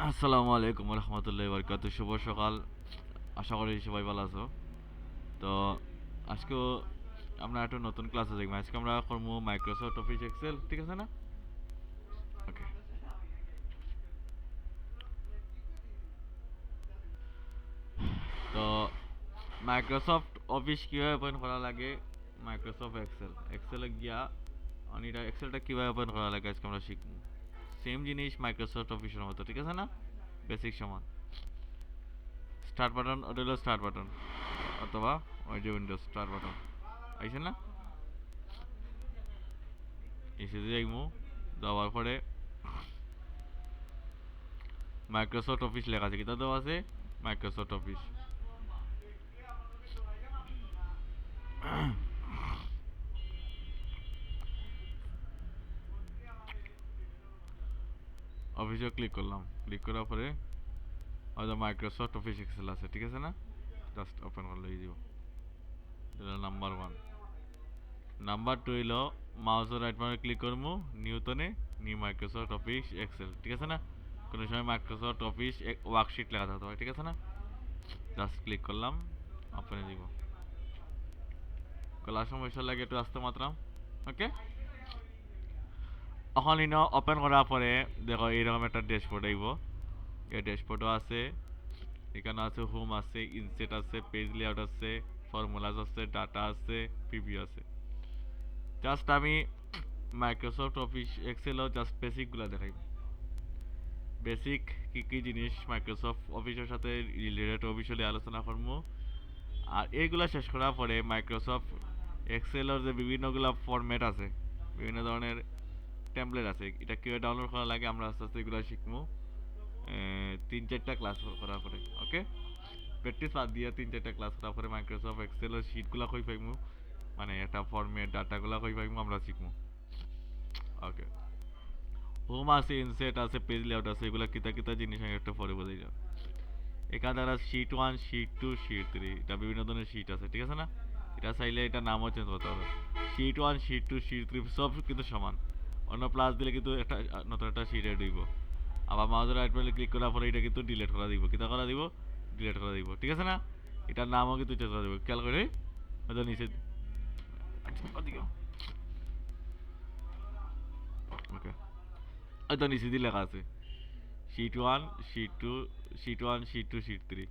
আসসালামু আলাইকুম রহমতুল্লাহ বরকাত, শুভ সকাল। আশা করি সবাই ভালো আছো। তো আজকেও আমরা একটা নতুন ক্লাসে দেখবো। আজকে আমরা করবো মাইক্রোসফট অফিস এক্সেল, ঠিক আছে না? ওকে। তো মাইক্রোসফট অফিস কীভাবে ওপেন করা লাগে, মাইক্রোসফট এক্সেলে গিয়া এটা এক্সেলটা কীভাবে ওপেন করা লাগে আজকে আমরা শিখবো। সেম জিনিস মাইক্রোসফট অফিসের মতো, ঠিক আছে না? বেসিক সমান। স্টার্ট বাটন, ওটা হলো স্টার্ট বাটন, অথবা ওই যে উইন্ডোজ স্টার্ট বাটন আইছে না? এসে যাইমু, যাওয়ার পরে মাইক্রোসফট অফিস লেখা আছে, কিতা দেওয়া আছে? Microsoft office. অফিসে ক্লিক করলাম, ক্লিক করার পরে হয়তো মাইক্রোসফট অফিস এক্সেল আছে, ঠিক আছে না? জাস্ট ওপেন করলে দিব। এটা নাম্বার ওয়ান। নাম্বার টু হইল মাউসের রাইট মাউসে ক্লিক করবো, নিউটনে নিউ মাইক্রোসফট অফিস এক্সেল, ঠিক আছে না? কোনো সময় মাইক্রোসফট অফিস ওয়ার্কশিট লেখা থাকতে হয়, ঠিক আছে না? জাস্ট ক্লিক করলাম, ওপেনে দিব। কলার সমস্যা লাগে একটু আসতে মাত্রাম। ওকে। এখন ইনো ওপেন করার পরে দেখো এইরকম একটা ড্যাশবোর্ড আইব। এই ড্যাশবোর্ডও আছে, এখানে আছে হোম আছে, ইনসেট আছে, পেজ লেআউট আছে, ফর্মুলাস আছে, ডাটা আছে, প্রিভিউ আছে। জাস্ট আমি মাইক্রোসফট অফিস এক্সেলও জাস্ট বেসিকগুলো দেখাই। বেসিক কি কি জিনিস মাইক্রোসফট অফিসের সাথে রিলেটেড অফিসিয়ালি আলোচনা করবো। আর এইগুলা শেষ করার পরে মাইক্রোসফট এক্সেলের যে বিভিন্নগুলো ফরম্যাট আছে, বিভিন্ন ধরনের টেমপ্লেট আছে, এটা কীভাবে ডাউনলোড করা লাগে আমরা আস্তে আস্তে এগুলো শিখবো। 3-4টা ক্লাস করার পরে, ওকে। প্র্যাকটিস বাদ দিয়ে 3-4টা ক্লাস করার পরে মাইক্রোসফট এক্সেলের শিটগুলো কই পাইমু, মানে একটা ফর্মেট ডাটাগুলো কই পাইমু আমরা শিখবো। ওকে। হোম আছে, ইনসেট আছে, পেজ লেআউট আছে, এগুলো কিতা কিতা জিনিস আমি একটা পরে বোঝাই যাও। এখানে দ্বারা sheet one, sheet two, sheet three, এটা বিভিন্ন ধরনের শিট আছে, ঠিক আছে না? এটা চাইলে এটা নামও চেঞ্জ করতে হবে। Sheet one, sheet two, sheet three সব কিন্তু সমান। অন্য প্লাস দিলে কিন্তু একটা নতুন একটা শিট এড হইব। আবার মাউসের রাইট বাটনে ক্লিক করার পরে এটা কিন্তু ডিলিট করা দিব, কিতা করা দিব? ডিলিট করা দিব, ঠিক আছে না? এটার নামও কিন্তু চেঞ্জ করা দিব, খেয়াল করে হয়তো নিচে। আচ্ছা, ওদিকে ওকে। হয়তো নিচে দিয়ে লেখা আছে sheet one, sheet two, sheet one, sheet two, sheet three.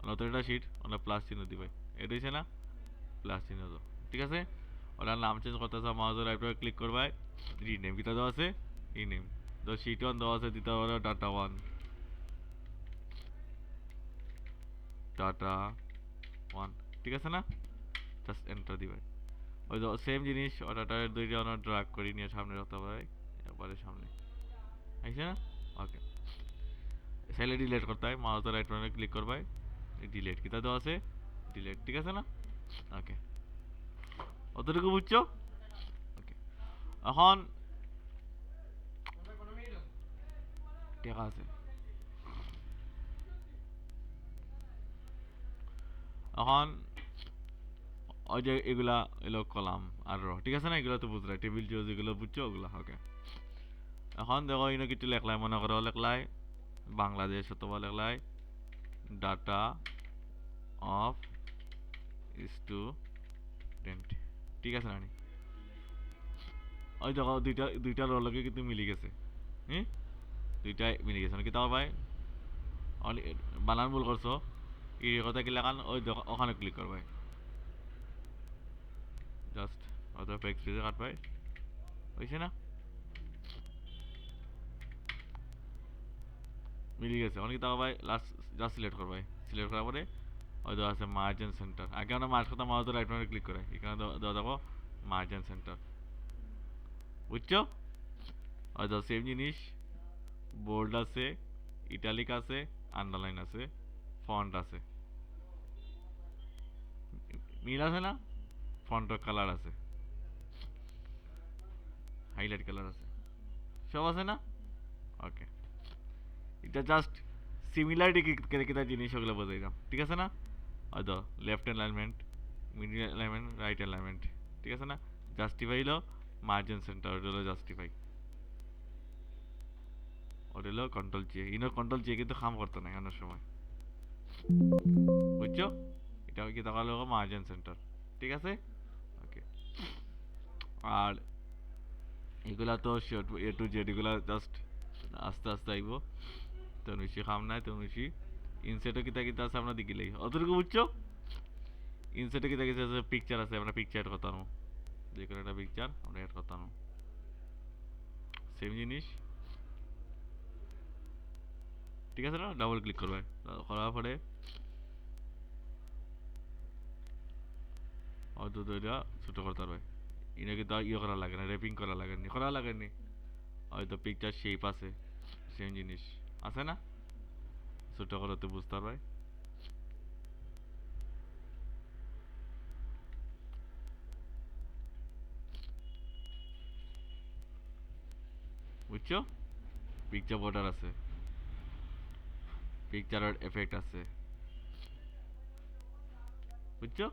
নতুন একটা শিট ওটা প্লাস চিহ্ন দিবে, এটা হচ্ছে না? প্লাস চিহ্ন দাও, ঠিক আছে? ওটার নাম চেঞ্জ করতে চাও মাউসের রাইট বাটনে ক্লিক করবে, রিনেম কিতা দেওয়া আছে? রিনেম। তো শিট ওয়ান দেওয়া আছে, দিতে পারো ডাটা ওয়ান, ডাটা ওয়ান, ঠিক আছে না? জাস্ট এন্টার দিবে। ওই তো সেম জিনিস ওটাটার দুইটা অন্য ড্রাগ করে নিয়ে সামনে রাখতে পারে, একবারে সামনে আইছে না? ওকে। চাইলে ডিলেট করতে হয়, মাউসের রাইট বাটনে ক্লিক করবে, ডিলেট কিতা দেওয়া আছে? ডিলেট, ঠিক আছে না? ওকে। অতটুকু বুঝছো? ওকে। এখন ঠিক আছে। এখন ওই যে এগুলা এলো কলাম আর র, ঠিক আছে না? এগুলো তো বুঝলাই, টেবিল জিও যেগুলো বুঝছো ওগুলো, ওকে। এখন দেখো ইনো কিছু লেখলাই, মনে করো লেখলাই বাংলাদেশ, অথবা লেখলাই ডাটা অফ স্টুডেন্ট, ঠিক আছে না? ওই দেখো দুইটা দুইটা রোল লগে কিন্তু মিলি গেছে। হুম, দুইটাই মিলি গেছে, কি তাও ভাই? বানান ভুল করছো, এই কথা কি লেখান, ওই দেখো ওখানে ক্লিক করবে, জাস্ট হয়তো ফেক স্পেসে কাটবে, হয়েছে না? মিলি গেছে। অনেক তাও ভাই লাস্ট জাস্ট সিলেক্ট করবে, সিলেক্ট করার পরে হয়তো আছে মার্জেন সেন্টার, আগে আমরা মার্চ কথা মাউস রাইট বাটনে ক্লিক করে এখানে দেওয়া যাবো মার্জেন সেন্টার, বুঝছো? হয়তো সেম জিনিস, বোল্ড আছে, ইটালিক আছে, আন্ডারলাইন আছে, ফন্ট আছে, মিল আছে না? ফন্টের কালার আছে, হাইলাইট কালার আছে, সব আছে না? ওকে। এটা জাস্ট সিমিলারিটি কেটা জিনিস ওগুলো বোঝাইলাম, ঠিক আছে না? হয়তো left alignment, middle alignment, right alignment, ঠিক আছে না? জাস্টিফাই হলো মার্জিন সেন্টার হলো জাস্টিফাই, ওটা হলো কন্ট্রোল জে, ইনো কন্ট্রোল জে কিন্তু কাম করতো না অনেক সময়, বুঝছো? এটা কি তাহলে হলো মার্জিন সেন্টার, ঠিক আছে? ওকে। আর এগুলা তো এ টু জেড, এগুলা জাস্ট আস্তে আস্তে আইব, তো বেশি খাম নাই, তো বেশি ইনসেটও কিতা কিতা আছে আমরা দেখিলেই অতটুকু, বুঝছো? ইনসেটে কিতা কিতা আছে, পিকচার আছে, আমরা পিকচার এড করতাম, যে কোনো একটা পিকচার আমরা এড করতাম, সেম জিনিস, ঠিক আছে না? ডাবল ক্লিক করবে, করার পরে হয়তো দুইটা ছোটো করতে পারবে, ইনে কিন্তু ইয়ে করা লাগে না, র্যাপিং করা লাগেনি, করা লাগেনি, হয়তো পিকচার শেপ আছে, সেম জিনিস আছে না, ছোটো করতে বুঝতে পারবে, বুঝছো? পিকচার বর্ডার আছে, পিকচারের এফেক্ট আছে, বুঝছো?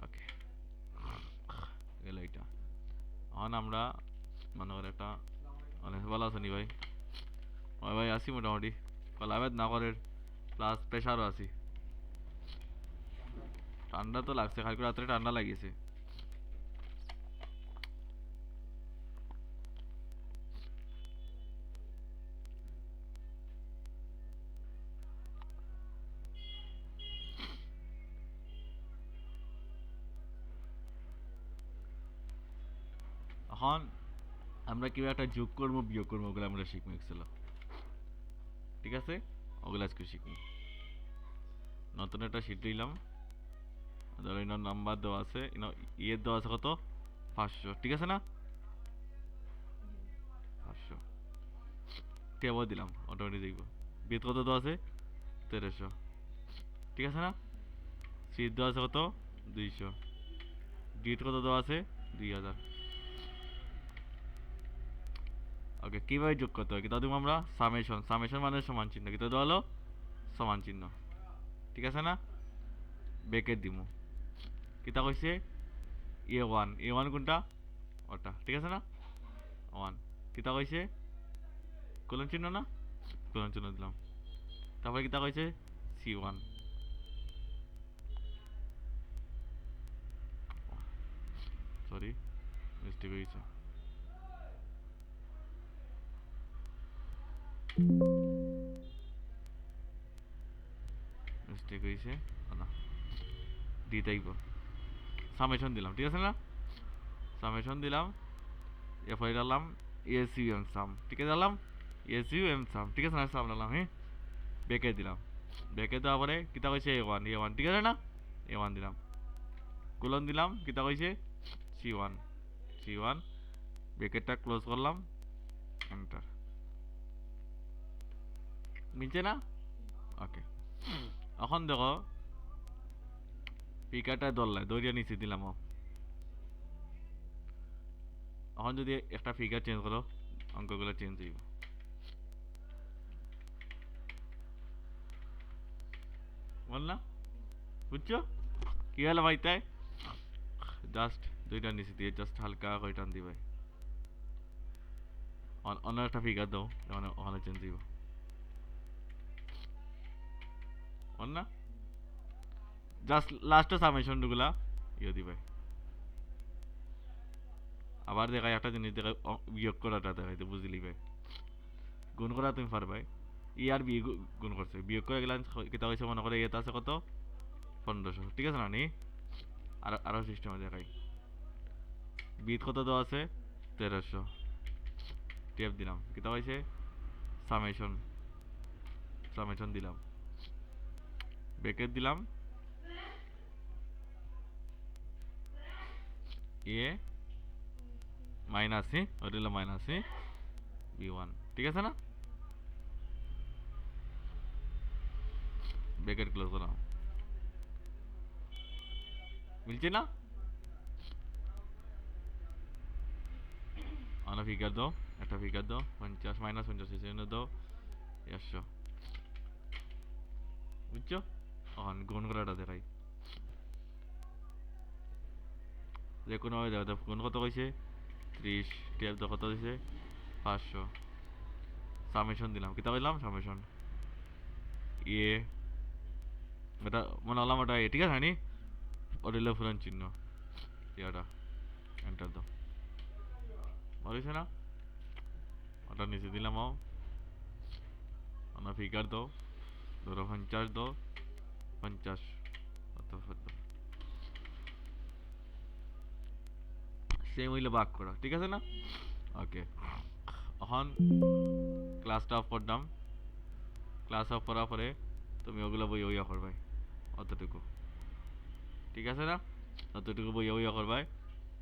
ওকে, গেল এটা। এখন আমরা মনে করে একটা, অনেক ভালো আছে নি ভাই? ওই ভাই আছি মোটামুটি, কলাবেদ না করে, প্লাস প্রেশারও আছি, ঠান্ডা তো লাগছে, কালকে রাত্রে ঠান্ডা লাগিয়েছে। এখন আমরা কিভাবে একটা যোগ করবো বিয়োগ করবো ওগুলো আমরা শিখবো এক্সেল, ঠিক আছে? ওগুলো আজকে শিখবো। নতুন একটা শিট দিলাম, ধরো ইনার নাম্বার দেওয়া আছে, ইয়ের দেওয়া আছে কত, 500, ঠিক আছে না? 500 টেবও দিলাম, অটোমেটিক দেখবো। বিট কত দেওয়া আছে, 1300, ঠিক আছে না? সিট দেওয়া আছে কত, 200, ডিট কত দেওয়া আছে, 2000। ওকে, কিভাবে যোগ করতে হয় কিতা দিব আমরা, সামেশন, সামেশন মানে সমান চিহ্ন, কিতা দেওয়া হলো, সমান চিহ্ন, ঠিক আছে না? ব্রেকেট দিব, কিতা কইছে, এ ওয়ান কোনটা, ওটা, ঠিক আছে না? ওয়ান, কিতা কইছে, কোলন চিহ্ন না, কোলন চিহ্ন দিলাম, তারপরে কিতা কইছে, C1, সরি মিস্টেক হয়েছে, মিস্টেক হয়েছে, না ডি তাইব, সামেশন দিলাম, ঠিক আছে না? সামেশন দিলাম, এরপরে দিলাম এসইউএম সাম, ঠিক আছে, দিলাম এসইউএম সাম, ঠিক আছে না? সাম দিলাম, হ্যাঁ, ব্যাকে দিলাম, ব্যাকে দেওয়ার পরে কিতা কইছে, এ ওয়ান, ঠিক আছে না? এ ওয়ান দিলাম, কোলন দিলাম, কিতা কইছে, সি ওয়ান, ব্যাকেটটা ক্লোজ করলাম, এন্টার, মিলছে না? ওকে। এখন দেখো পিকারটা ধরলাই, দৌড়িয়া নিচে দিলাম, এখন যদি একটা ফিগার চেঞ্জ করো, অঙ্কগুলো চেঞ্জ হইব, বল না, বুঝছো? কি হলো ভাই তাই, জাস্ট দুইটা নিচে দিয়ে জাস্ট হালকা করে টান দিবে, অন্য একটা ফিগার দাও, মানে ওখানে চেঞ্জ হইব, বল না? জাস্ট লাস্টে সামেশন গুলা ইয়ে দিবে, আবার দেখাই একটা জিনিস, দেখাই বিয়োগ করাটা দেখাইতে, বুঝলি ভাই? গুণ করা তুমি পারবে, ই আর বি গুণ করছে, বিয়োগ করে গেলাম, কিতা হয়েছে মনে করে, ইয়েতে আছে কত, 1500, ঠিক আছে না নি? আর আরো সিস্টেমে দেখাই, বিট কত দেওয়া আছে, 1300, টেপ দিলাম, কিতা হয়েছে, সামেশন, সামেশন দিলাম, ব্রেকেট দিলাম, এ মাইনাস সি, ওটা হলো মাইনাস সি বি1, ঠিক আছে না? ব্রেকেট ক্লোজ করলাম, মিলছে না? আনা ফিগার দাও, একটা ফিগার দাও, 50 মাইনাস 50 সেজন্য দাও 100, বুঝছো? এখন গুণ করাটা দেখাই, যে কোনো ভাবে দেখো, গুণ কত কইছে, 30, টেপ দাও কত দিছে, 500, সামেশন দিলাম, কিতা বললাম সামেশন ইয়ে, এটা মনে হলাম ওটা ঠিক আছে নি, ওটা হলো ফুলন চিহ্ন, ইয়াটা এন্টার দাও, বলেছে না, ওটা নিচে দিলাম, আমরা ফিগার দাও, ধরো 50 দাও, 50 সেম হইলে ভাগ করা, ঠিক আছে না? ওকে, এখন ক্লাসটা অফ করলাম, ক্লাস অফ করার পরে তুমি ওগুলো বই ওইয়া করবাই, অতটুকু, ঠিক আছে না? অতটুকু বই ওইয়া করবাই,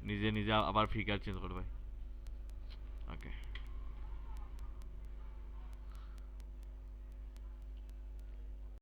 নিজে নিজে আবার ফিগার চেঞ্জ করবাই।